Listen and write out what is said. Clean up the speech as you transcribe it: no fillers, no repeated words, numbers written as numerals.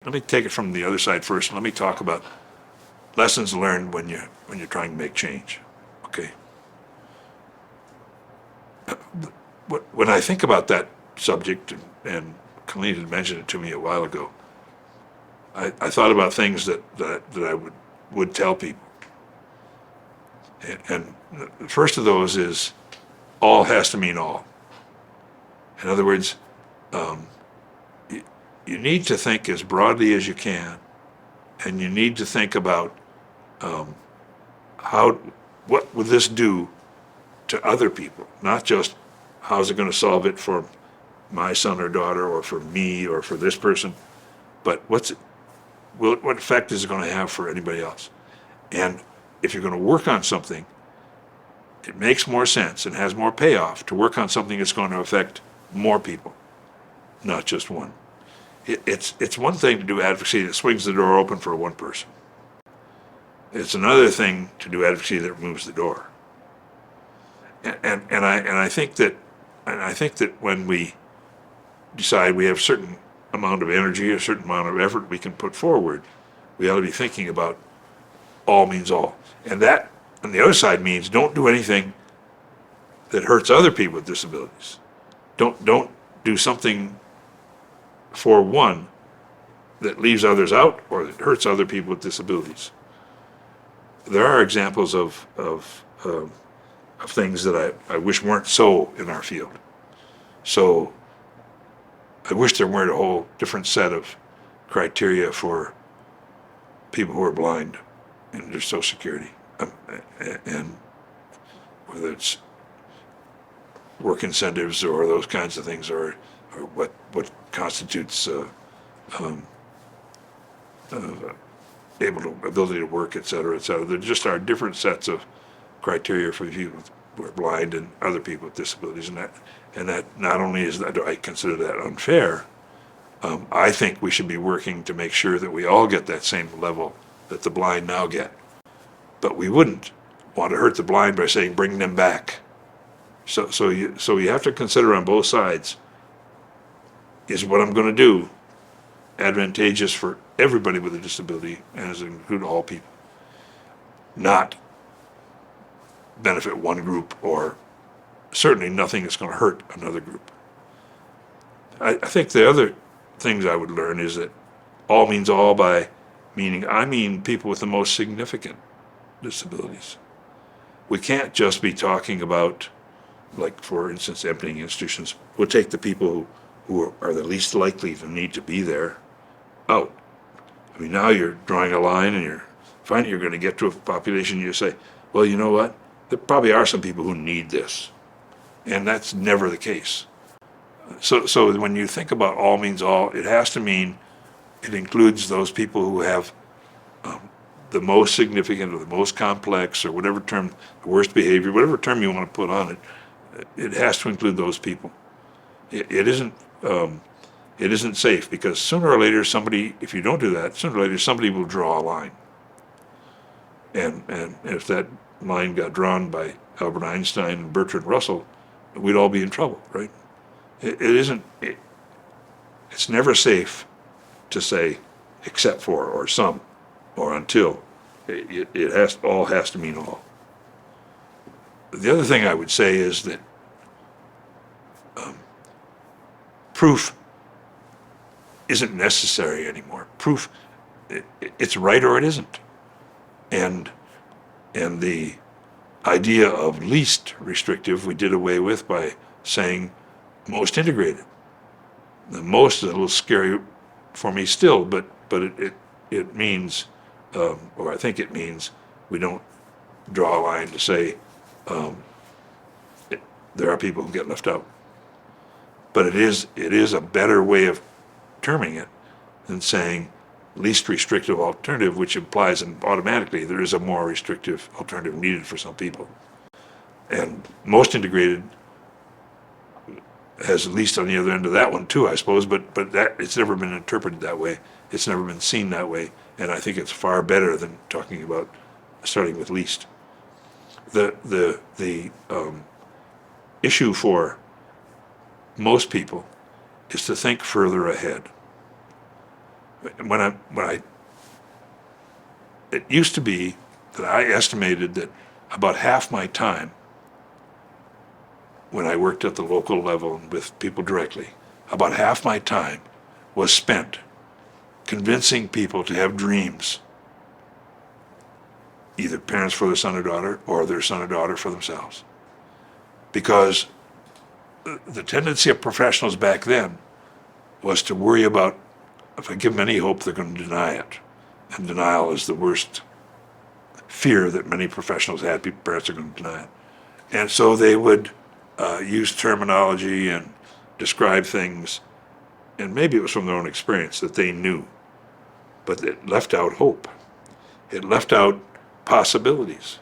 let me take it from the other side first, and let me talk about lessons learned when you're trying to make change. Okay. When I think about that subject, and Colleen had mentioned it to me a while ago, I thought about things that I would tell people. And the first of those is all has to mean all. In other words, you need to think as broadly as you can, and you need to think about what would this do to other people, not just how's it going to solve it for my son or daughter or for me or for this person, but what effect is it going to have for anybody else? And if you're going to work on something, it makes more sense and has more payoff to work on something that's going to affect more people, not just one. It's one thing to do advocacy that swings the door open for one person. It's another thing to do advocacy that removes the door. And I think that when we decide we have a certain amount of energy, a certain amount of effort we can put forward, we ought to be thinking about all means all. And that, on the other side, means don't do anything that hurts other people with disabilities. Don't do something for one that leaves others out or that hurts other people with disabilities. There are examples of things that I wish weren't so in our field. So I wish there weren't a whole different set of criteria for people who are blind in their Social Security, and whether it's work incentives or those kinds of things, or what constitutes ability to work, et cetera, et cetera. There just are different sets of criteria for people who are blind and other people with disabilities, and that not only is that, do I consider that unfair, I think we should be working to make sure that we all get that same level that the blind now get. But we wouldn't want to hurt the blind by saying bring them back. So you have to consider on both sides, is what I'm going to do advantageous for everybody with a disability, and does it include all people? Not benefit one group, or certainly nothing that's going to hurt another group. I think the other things I would learn is that all means all by meaning, I mean people with the most significant disabilities. We can't just be talking about, like, for instance, emptying institutions. We'll take the people who are the least likely to need to be there out. I mean, now you're drawing a line, and you're finding you're going to get to a population, you say, well, you know what? There probably are some people who need this. And that's never the case. So when you think about all means all, it has to mean it includes those people who have the most significant or the most complex, or whatever term, the worst behavior, whatever term you want to put on it, it has to include those people. It isn't safe, because sooner or later somebody, if you don't do that, sooner or later somebody will draw a line. And if that line got drawn by Albert Einstein and Bertrand Russell, we'd all be in trouble, right? It's never safe to say except for, or some, or until. It all has to mean all. The other thing I would say is that proof isn't necessary anymore. Proof, it's right or it isn't. And the idea of least restrictive we did away with by saying most integrated. The most is a little scary for me still, but it means, or I think it means, we don't draw a line to say there are people who get left out. But it is a better way of terming it than saying least restrictive alternative, which implies automatically there is a more restrictive alternative needed for some people. And most integrated has at least on the other end of that one too, I suppose, but that it's never been interpreted that way. It's never been seen that way, and I think it's far better than talking about starting with least. The issue for most people is to think further ahead. It used to be that I estimated that about half my time when I worked at the local level and with people directly, about half my time was spent convincing people to have dreams, either parents for their son or daughter, or their son or daughter for themselves. Because the tendency of professionals back then was to worry about, if I give them any hope, they're going to deny it. And denial is the worst fear that many professionals had. Parents are going to deny it. And so they would use terminology and describe things, and maybe it was from their own experience that they knew, but it left out hope. It left out possibilities.